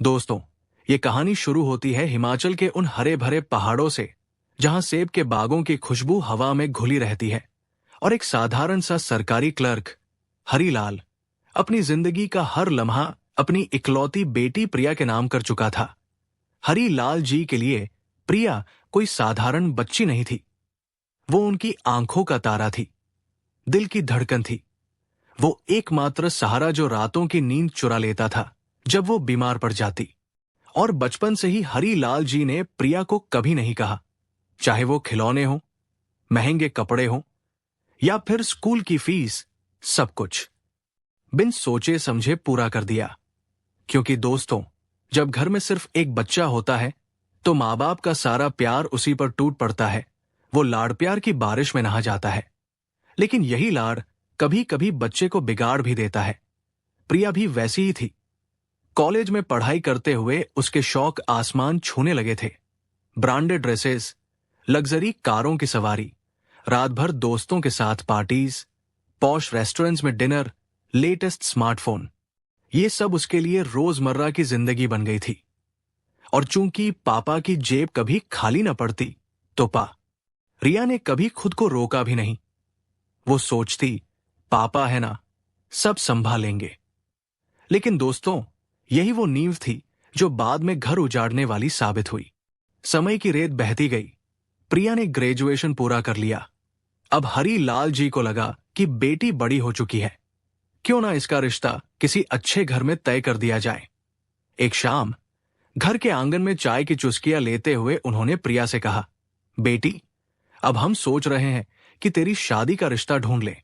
दोस्तों, ये कहानी शुरू होती है हिमाचल के उन हरे भरे पहाड़ों से जहां सेब के बागों की खुशबू हवा में घुली रहती है और एक साधारण सा सरकारी क्लर्क हरीलाल अपनी जिंदगी का हर लम्हा अपनी इकलौती बेटी प्रिया के नाम कर चुका था। हरीलाल जी के लिए प्रिया कोई साधारण बच्ची नहीं थी। वो उनकी आंखों का तारा थी, दिल की धड़कन थी। वो एकमात्र सहारा जो रातों की नींद चुरा लेता था जब वो बीमार पड़ जाती। और बचपन से ही हरीलाल जी ने प्रिया को कभी नहीं कहा, चाहे वो खिलौने हों, महंगे कपड़े हों या फिर स्कूल की फीस, सब कुछ बिन सोचे समझे पूरा कर दिया। क्योंकि दोस्तों, जब घर में सिर्फ एक बच्चा होता है तो माँ बाप का सारा प्यार उसी पर टूट पड़ता है। वो लाड़ प्यार की बारिश में नहा जाता है। लेकिन यही लाड़ कभी कभी बच्चे को बिगाड़ भी देता है। प्रिया भी वैसी ही थी। कॉलेज में पढ़ाई करते हुए उसके शौक आसमान छूने लगे थे। ब्रांडेड ड्रेसेस, लग्जरी कारों की सवारी, रात भर दोस्तों के साथ पार्टीज, पॉश रेस्टोरेंट्स में डिनर, लेटेस्ट स्मार्टफोन, ये सब उसके लिए रोजमर्रा की जिंदगी बन गई थी। और चूंकि पापा की जेब कभी खाली न पड़ती तो रिया ने कभी खुद को रोका भी नहीं। वो सोचती, पापा है ना, सब संभालेंगे। लेकिन दोस्तों, यही वो नींव थी जो बाद में घर उजाड़ने वाली साबित हुई। समय की रेत बहती गई। प्रिया ने ग्रेजुएशन पूरा कर लिया। अब हरीलाल जी को लगा कि बेटी बड़ी हो चुकी है, क्यों ना इसका रिश्ता किसी अच्छे घर में तय कर दिया जाए। एक शाम घर के आंगन में चाय की चुस्कियां लेते हुए उन्होंने प्रिया से कहा, बेटी, अब हम सोच रहे हैं कि तेरी शादी का रिश्ता ढूंढ ले।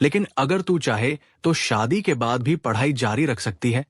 लेकिन अगर तू चाहे तो शादी के बाद भी पढ़ाई जारी रख सकती है।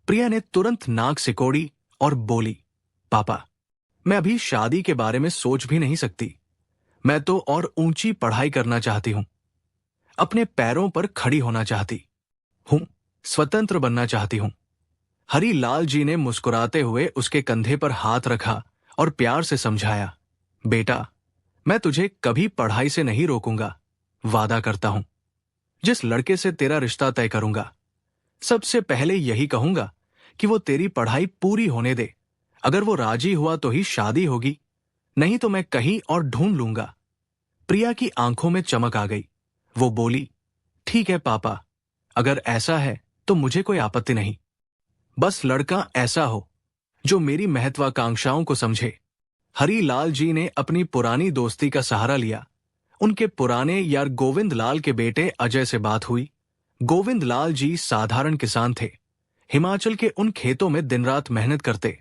प्रिया ने तुरंत नाक सिकोड़ी और बोली, पापा, मैं अभी शादी के बारे में सोच भी नहीं सकती। मैं तो और ऊंची पढ़ाई करना चाहती हूं, अपने पैरों पर खड़ी होना चाहती हूं, स्वतंत्र बनना चाहती हूं। हरीलाल जी ने मुस्कुराते हुए उसके कंधे पर हाथ रखा और प्यार से समझाया, बेटा, मैं तुझे कभी पढ़ाई से नहीं रोकूंगा। वादा करता हूं, जिस लड़के से तेरा रिश्ता तय करूंगा, सबसे पहले यही कहूंगा कि वो तेरी पढ़ाई पूरी होने दे। अगर वो राजी हुआ तो ही शादी होगी, नहीं तो मैं कहीं और ढूंढ लूंगा। प्रिया की आंखों में चमक आ गई। वो बोली, ठीक है पापा, अगर ऐसा है तो मुझे कोई आपत्ति नहीं। बस लड़का ऐसा हो जो मेरी महत्वाकांक्षाओं को समझे। हरीलाल जी ने अपनी पुरानी दोस्ती का सहारा लिया। उनके पुराने यार गोविंद लाल के बेटे अजय से बात हुई। गोविंद लाल जी साधारण किसान थे। हिमाचल के उन खेतों में दिन रात मेहनत करते,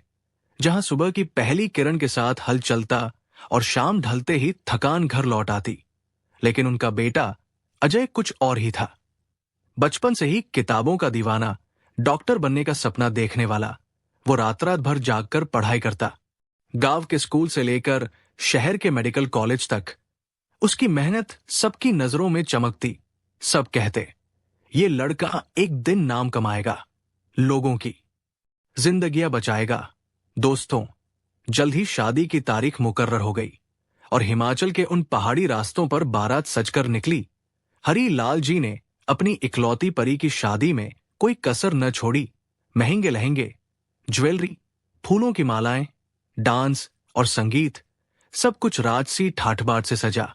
जहां सुबह की पहली किरण के साथ हल चलता और शाम ढलते ही थकान घर लौट आती। लेकिन उनका बेटा अजय कुछ और ही था। बचपन से ही किताबों का दीवाना, डॉक्टर बनने का सपना देखने वाला। वो रात रात भर जागकर पढ़ाई करता। गांव के स्कूल से लेकर शहर के मेडिकल कॉलेज तक उसकी मेहनत सबकी नजरों में चमकती। सब कहते, ये लड़का एक दिन नाम कमाएगा, लोगों की जिंदगियां बचाएगा। दोस्तों, जल्द ही शादी की तारीख मुकर्रर हो गई और हिमाचल के उन पहाड़ी रास्तों पर बारात सजकर निकली। हरीलाल जी ने अपनी इकलौती परी की शादी में कोई कसर न छोड़ी। महंगे लहंगे, ज्वेलरी, फूलों की मालाएं, डांस और संगीत, सब कुछ राजसी ठाठबाट से सजा।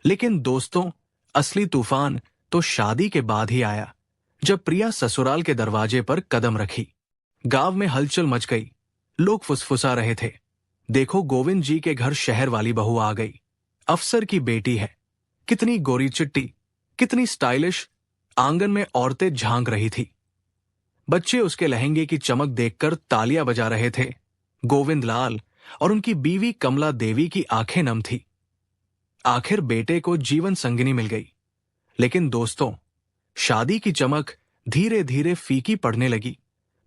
लेकिन दोस्तों, असली तूफान तो शादी के बाद ही आया, जब प्रिया ससुराल के दरवाजे पर कदम रखी। गांव में हलचल मच गई। लोग फुसफुसा रहे थे, देखो गोविंद जी के घर शहर वाली बहू आ गई, अफसर की बेटी है, कितनी गोरी चिट्टी, कितनी स्टाइलिश। आंगन में औरतें झांक रही थी। बच्चे उसके लहंगे की चमक देखकर तालियां बजा रहे थे। गोविंद लाल और उनकी बीवी कमला देवी की आंखें नम थी। आखिर बेटे को जीवन संगिनी मिल गई। लेकिन दोस्तों, शादी की चमक धीरे धीरे फीकी पड़ने लगी।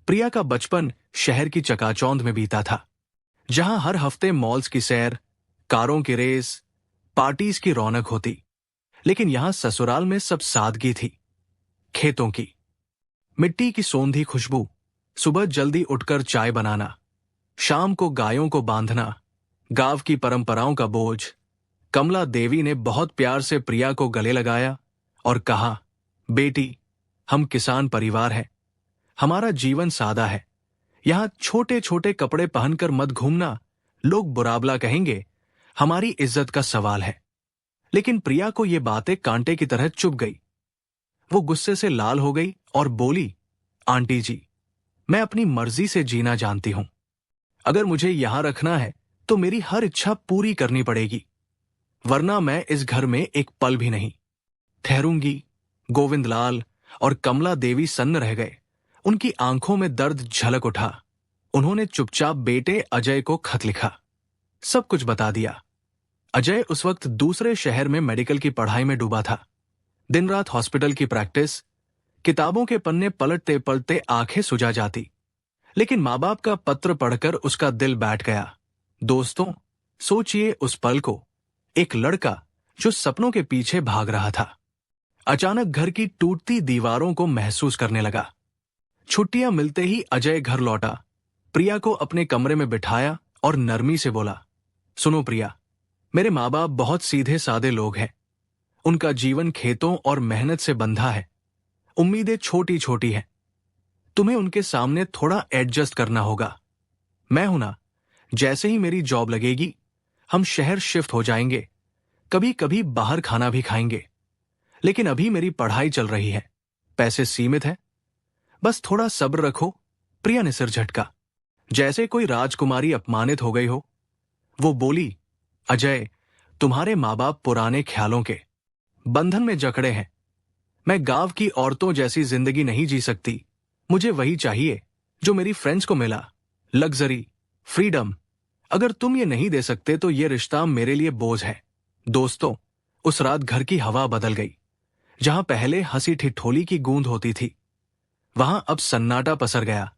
प्रिया का बचपन शहर की चकाचौंध में बीता था, जहां हर हफ्ते मॉल्स की सैर, कारों की रेस, पार्टीज की रौनक होती। लेकिन यहां ससुराल में सब सादगी थी। खेतों की मिट्टी की सोंधी खुशबू, सुबह जल्दी उठकर चाय बनाना, शाम को गायों को बांधना, गांव की परंपराओं का बोझ। कमला देवी ने बहुत प्यार से प्रिया को गले लगाया और कहा, बेटी, हम किसान परिवार हैं, हमारा जीवन सादा है, यहाँ छोटे छोटे कपड़े पहनकर मत घूमना, लोग बुराबला कहेंगे, हमारी इज्जत का सवाल है। लेकिन प्रिया को ये बातें कांटे की तरह चुभ गई। वो गुस्से से लाल हो गई और बोली, आंटी जी, मैं अपनी मर्जी से जीना जानती हूं। अगर मुझे यहां रखना है तो मेरी हर इच्छा पूरी करनी पड़ेगी, वरना मैं इस घर में एक पल भी नहीं ठहरूंगी। गोविंदलाल और कमला देवी सन्न रह गए। उनकी आंखों में दर्द झलक उठा। उन्होंने चुपचाप बेटे अजय को खत लिखा, सब कुछ बता दिया। अजय उस वक्त दूसरे शहर में मेडिकल की पढ़ाई में डूबा था। दिन रात हॉस्पिटल की प्रैक्टिस, किताबों के पन्ने पलटते पलटते आंखें सुजा जाती। लेकिन माँ बाप का पत्र पढ़कर उसका दिल बैठ गया। दोस्तों, सोचिए उस पल को, एक लड़का जो सपनों के पीछे भाग रहा था, अचानक घर की टूटती दीवारों को महसूस करने लगा। छुट्टियां मिलते ही अजय घर लौटा, प्रिया को अपने कमरे में बिठाया और नरमी से बोला, सुनो प्रिया, मेरे माँ बाप बहुत सीधे सादे लोग हैं। उनका जीवन खेतों और मेहनत से बंधा है। उम्मीदें छोटी छोटी हैं। तुम्हें उनके सामने थोड़ा एडजस्ट करना होगा। मैं हूं ना, जैसे ही मेरी जॉब लगेगी हम शहर शिफ्ट हो जाएंगे, कभी कभी बाहर खाना भी खाएंगे। लेकिन अभी मेरी पढ़ाई चल रही है, पैसे सीमित हैं, बस थोड़ा सब्र रखो। प्रिया ने सिर झटका, जैसे कोई राजकुमारी अपमानित हो गई हो। वो बोली, अजय, तुम्हारे माँ बाप पुराने ख्यालों के बंधन में जकड़े हैं। मैं गांव की औरतों जैसी जिंदगी नहीं जी सकती। मुझे वही चाहिए जो मेरी फ्रेंड्स को मिला, लग्जरी, फ्रीडम। अगर तुम ये नहीं दे सकते तो ये रिश्ता मेरे लिए बोझ है। दोस्तों, उस रात घर की हवा बदल गई। जहां पहले हंसी ठिठोली की गूंज होती थी, वहां अब सन्नाटा पसर गया।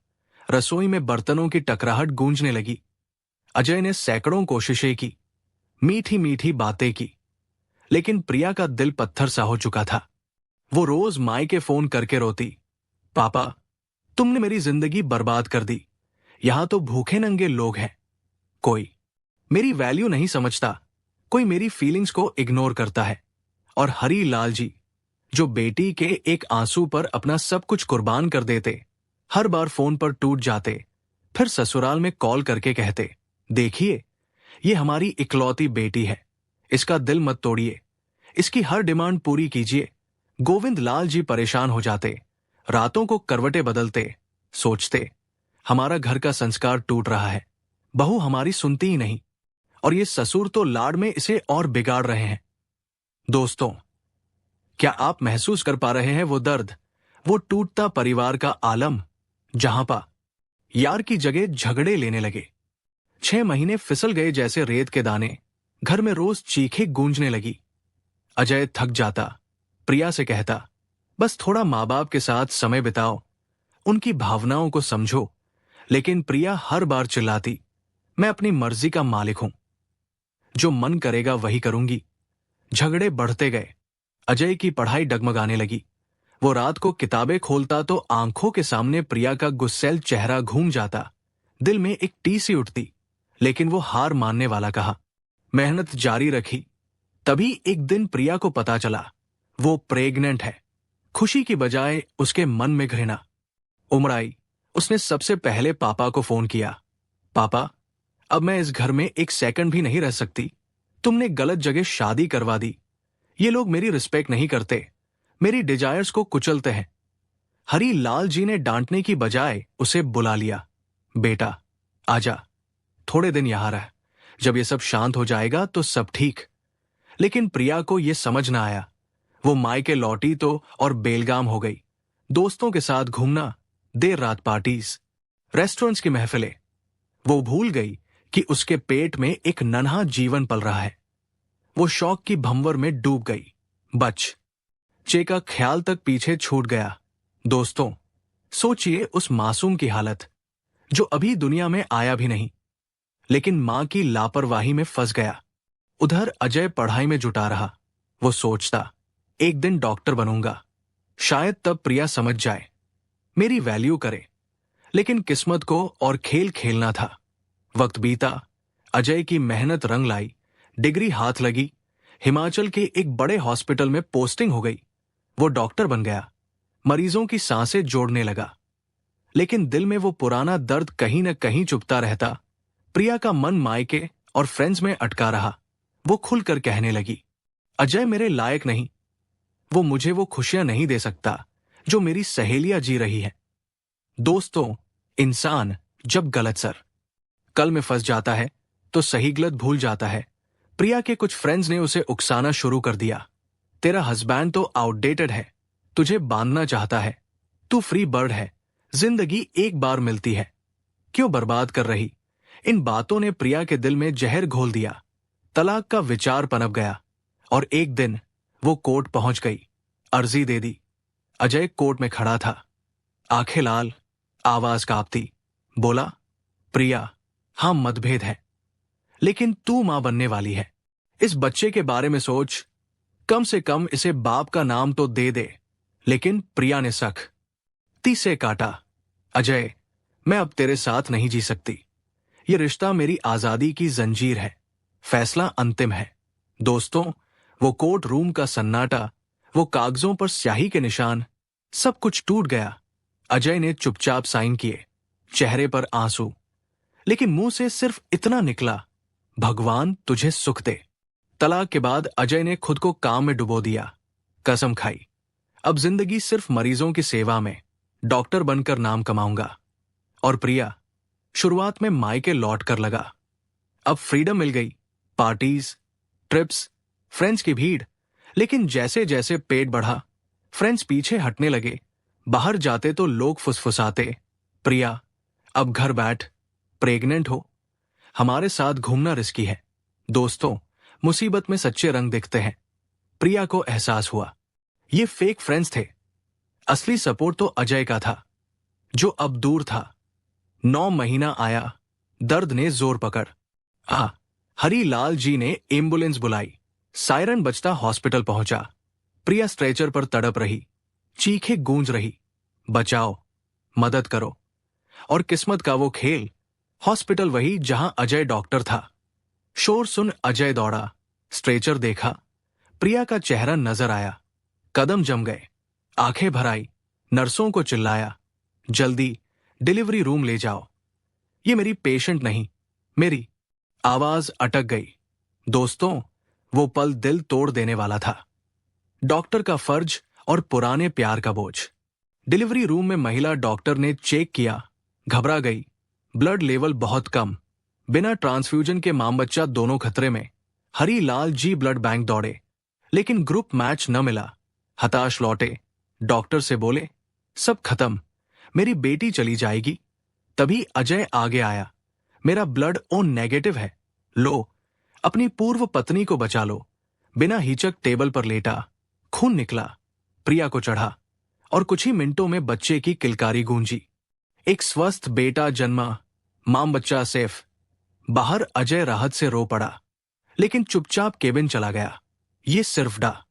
रसोई में बर्तनों की टकराहट गूंजने लगी। अजय ने सैकड़ों कोशिशें की, मीठी मीठी बातें की, लेकिन प्रिया का दिल पत्थर सा हो चुका था। वो रोज माई के फोन करके रोती, पापा, तुमने मेरी जिंदगी बर्बाद कर दी। यहां तो भूखे नंगे लोग हैं। कोई मेरी वैल्यू नहीं समझता, कोई मेरी फीलिंग्स को इग्नोर करता है। और हरी लाल जी, जो बेटी के एक आंसू पर अपना सब कुछ कुर्बान कर देते, हर बार फोन पर टूट जाते, फिर ससुराल में कॉल करके कहते, देखिए, ये हमारी इकलौती बेटी है, इसका दिल मत तोड़िए, इसकी हर डिमांड पूरी कीजिए। गोविंद लाल जी परेशान हो जाते, रातों को करवटें बदलते, सोचते, हमारा घर का संस्कार टूट रहा है, बहू हमारी सुनती ही नहीं, और ये ससुर तो लाड़ में इसे और बिगाड़ रहे हैं। दोस्तों, क्या आप महसूस कर पा रहे हैं वो दर्द, वो टूटता परिवार का आलम, जहां पा यार की जगह झगड़े लेने लगे। 6 महीने फिसल गए जैसे रेत के दाने। घर में रोज चीखें गूंजने लगी। अजय थक जाता, प्रिया से कहता, बस थोड़ा माँ बाप के साथ समय बिताओ, उनकी भावनाओं को समझो। लेकिन प्रिया हर बार चिल्लाती, मैं अपनी मर्जी का मालिक हूं, जो मन करेगा वही करूंगी। झगड़े बढ़ते गए। अजय की पढ़ाई डगमगाने लगी। वो रात को किताबें खोलता तो आंखों के सामने प्रिया का गुस्सैल चेहरा घूम जाता। दिल में एक टीस सी उठती, लेकिन वो हार मानने वाला कहा। मेहनत जारी रखी। तभी एक दिन प्रिया को पता चला वो प्रेग्नेंट है। खुशी की बजाय उसके मन में घृणा उमड़ आई। उसने सबसे पहले पापा को फोन किया, पापा, अब मैं इस घर में एक सेकंड भी नहीं रह सकती। तुमने गलत जगह शादी करवा दी। ये लोग मेरी रिस्पेक्ट नहीं करते, मेरी डिजायर्स को कुचलते हैं। हरी लाल जी ने डांटने की बजाय उसे बुला लिया, बेटा आजा, थोड़े दिन यहां रह, जब ये सब शांत हो जाएगा तो सब ठीक। लेकिन प्रिया को यह समझ ना आया। वो मायके लौटी तो और बेलगाम हो गई। दोस्तों के साथ घूमना, देर रात पार्टीज, रेस्टोरेंट्स की महफिलें। वो भूल गई कि उसके पेट में एक नन्हा जीवन पल रहा है। वो शौक की भंवर में डूब गई। बच्चे का ख्याल तक पीछे छूट गया। दोस्तों, सोचिए उस मासूम की हालत, जो अभी दुनिया में आया भी नहीं, लेकिन मां की लापरवाही में फंस गया। उधर अजय पढ़ाई में जुटा रहा। वो सोचता, एक दिन डॉक्टर बनूंगा, शायद तब प्रिया समझ जाए, मेरी वैल्यू करे। लेकिन किस्मत को और खेल खेलना था। वक्त बीता, अजय की मेहनत रंग लाई, डिग्री हाथ लगी, हिमाचल के एक बड़े हॉस्पिटल में पोस्टिंग हो गई। वो डॉक्टर बन गया, मरीजों की सांसें जोड़ने लगा। लेकिन दिल में वो पुराना दर्द कहीं न कहीं चुभता रहता। प्रिया का मन मायके और फ्रेंड्स में अटका रहा। वो खुलकर कहने लगी, अजय मेरे लायक नहीं। वो मुझे वो खुशियां नहीं दे सकता जो मेरी सहेलियां जी रही है। दोस्तों, इंसान जब गलत कल में फंस जाता है तो सही गलत भूल जाता है। प्रिया के कुछ फ्रेंड्स ने उसे उकसाना शुरू कर दिया। तेरा हस्बैंड तो आउटडेटेड है, तुझे बांधना चाहता है, तू फ्री बर्ड है, जिंदगी एक बार मिलती है, क्यों बर्बाद कर रही। इन बातों ने प्रिया के दिल में जहर घोल दिया। तलाक का विचार पनप गया और एक दिन वो कोर्ट पहुंच गई, अर्जी दे दी। अजय कोर्ट में खड़ा था, आंखें लाल, आवाज कांपती। बोला, प्रिया, हां मतभेद है, लेकिन तू मां बनने वाली है। इस बच्चे के बारे में सोच, कम से कम इसे बाप का नाम तो दे दे। लेकिन प्रिया ने सख्ती से काटा, अजय, मैं अब तेरे साथ नहीं जी सकती। ये रिश्ता मेरी आजादी की जंजीर है, फैसला अंतिम है। दोस्तों, वो कोर्ट रूम का सन्नाटा, वो कागजों पर स्याही के निशान, सब कुछ टूट गया। अजय ने चुपचाप साइन किए, चेहरे पर आंसू, लेकिन मुंह से सिर्फ इतना निकला, भगवान तुझे सुख दे। तलाक के बाद अजय ने खुद को काम में डुबो दिया। कसम खाई, अब जिंदगी सिर्फ मरीजों की सेवा में, डॉक्टर बनकर नाम कमाऊंगा। और प्रिया शुरुआत में मायके लौट कर लगा। अब फ्रीडम मिल गई, पार्टीज, ट्रिप्स, फ्रेंड्स की भीड़। लेकिन जैसे जैसे पेट बढ़ा, फ्रेंड्स पीछे हटने लगे। बाहर जाते तो लोग फुसफुसाते, प्रिया अब घर बैठ, प्रेग्नेंट हो, हमारे साथ घूमना रिस्की है। दोस्तों, मुसीबत में सच्चे रंग दिखते हैं। प्रिया को एहसास हुआ, ये फेक फ्रेंड्स थे, असली सपोर्ट तो अजय का था, जो अब दूर था। 9 महीना आया, दर्द ने जोर पकड़। हरी लाल जी ने एम्बुलेंस बुलाई, सायरन बजता हॉस्पिटल पहुंचा। प्रिया स्ट्रेचर पर तड़प रही, चीखें गूंज रही, बचाओ, मदद करो। और किस्मत का वो खेल, हॉस्पिटल वही जहां अजय डॉक्टर था। शोर सुन अजय दौड़ा, स्ट्रेचर देखा, प्रिया का चेहरा नजर आया। कदम जम गए, आंखें भर आई, नर्सों को चिल्लाया, जल्दी डिलीवरी रूम ले जाओ, ये मेरी पेशेंट नहीं, मेरी। आवाज अटक गई। दोस्तों, वो पल दिल तोड़ देने वाला था। डॉक्टर का फर्ज और पुराने प्यार का बोझ। डिलीवरी रूम में महिला डॉक्टर ने चेक किया, घबरा गई। ब्लड लेवल बहुत कम, बिना ट्रांसफ्यूजन के मां बच्चा दोनों खतरे में। हरी लाल जी ब्लड बैंक दौड़े, लेकिन ग्रुप मैच न मिला। हताश लौटे, डॉक्टर से बोले, सब खत्म, मेरी बेटी चली जाएगी। तभी अजय आगे आया, मेरा ब्लड ओ नेगेटिव है, लो, अपनी पूर्व पत्नी को बचा लो। बिना हिचक टेबल पर लेटा, खून निकला, प्रिया को चढ़ा और कुछ ही मिनटों में बच्चे की किलकारी गूंजी। एक स्वस्थ बेटा जन्मा, मां बच्चा सेफ। बाहर अजय राहत से रो पड़ा, लेकिन चुपचाप केबिन चला गया। ये सिर्फ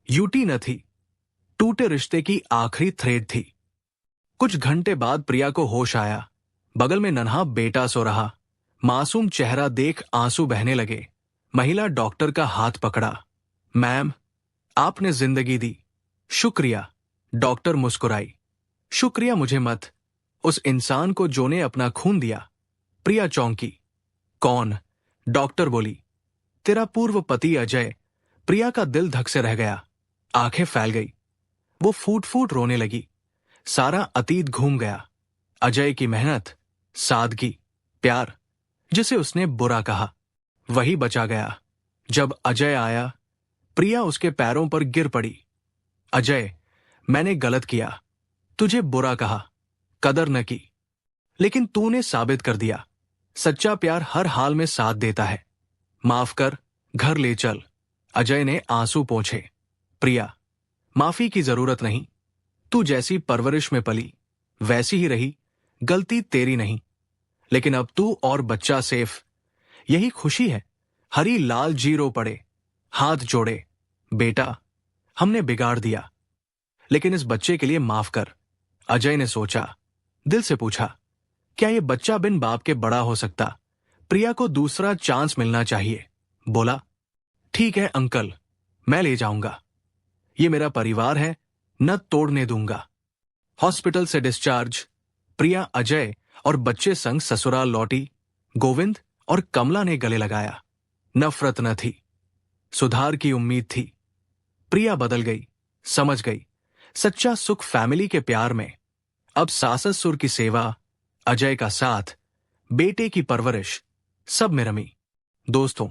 यूटी न थी, टूटे रिश्ते की आखिरी थ्रेड थी। कुछ घंटे बाद प्रिया को होश आया। बगल में नन्हा बेटा सो रहा, मासूम चेहरा देख आंसू बहने लगे। महिला डॉक्टर का हाथ पकड़ा, मैम, आपने जिंदगी दी, शुक्रिया। डॉक्टर मुस्कुराई, शुक्रिया मुझे मत, उस इंसान को जो ने अपना खून दिया। प्रिया चौंकी, कौन? डॉक्टर बोली, तेरा पूर्व पति अजय। प्रिया का दिल धक से रह गया, आंखें फैल गई, वो फूट फूट रोने लगी। सारा अतीत घूम गया, अजय की मेहनत, सादगी, प्यार, जिसे उसने बुरा कहा, वही बचा गया। जब अजय आया, प्रिया उसके पैरों पर गिर पड़ी। अजय, मैंने गलत किया, तुझे बुरा कहा, कदर न की, लेकिन तूने साबित कर दिया, सच्चा प्यार हर हाल में साथ देता है। माफ कर, घर ले चल। अजय ने आंसू पोंछे, प्रिया, माफी की जरूरत नहीं, तू जैसी परवरिश में पली वैसी ही रही, गलती तेरी नहीं। लेकिन अब तू और बच्चा सेफ, यही खुशी है। हरी लाल जी रो पड़े, हाथ जोड़े, बेटा, हमने बिगाड़ दिया, लेकिन इस बच्चे के लिए माफ कर। अजय ने सोचा, दिल से पूछा, क्या ये बच्चा बिन बाप के बड़ा हो सकता? प्रिया को दूसरा चांस मिलना चाहिए। बोला, ठीक है अंकल, मैं ले जाऊंगा, ये मेरा परिवार है, न तोड़ने दूंगा। हॉस्पिटल से डिस्चार्ज, प्रिया अजय और बच्चे संग ससुराल लौटी। गोविंद और कमला ने गले लगाया। नफरत न थी, सुधार की उम्मीद थी। प्रिया बदल गई, समझ गई, सच्चा सुख फैमिली के प्यार में। अब सास ससुर की सेवा, अजय का साथ, बेटे की परवरिश, सब में रमी। दोस्तों,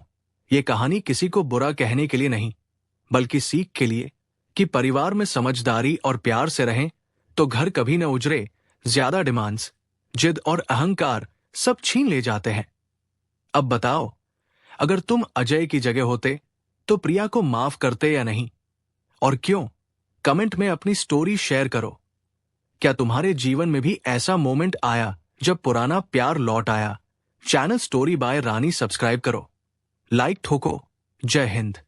ये कहानी किसी को बुरा कहने के लिए नहीं, बल्कि सीख के लिए कि परिवार में समझदारी और प्यार से रहें तो घर कभी न उजरे। ज्यादा डिमांड्स, जिद और अहंकार सब छीन ले जाते हैं। अब बताओ, अगर तुम अजय की जगह होते तो प्रिया को माफ करते या नहीं? और क्यों? कमेंट में अपनी स्टोरी शेयर करो। क्या तुम्हारे जीवन में भी ऐसा मोमेंट आया जब पुराना प्यार लौट आया? Channel story by Rani subscribe करो, लाइक ठोको। जय हिंद।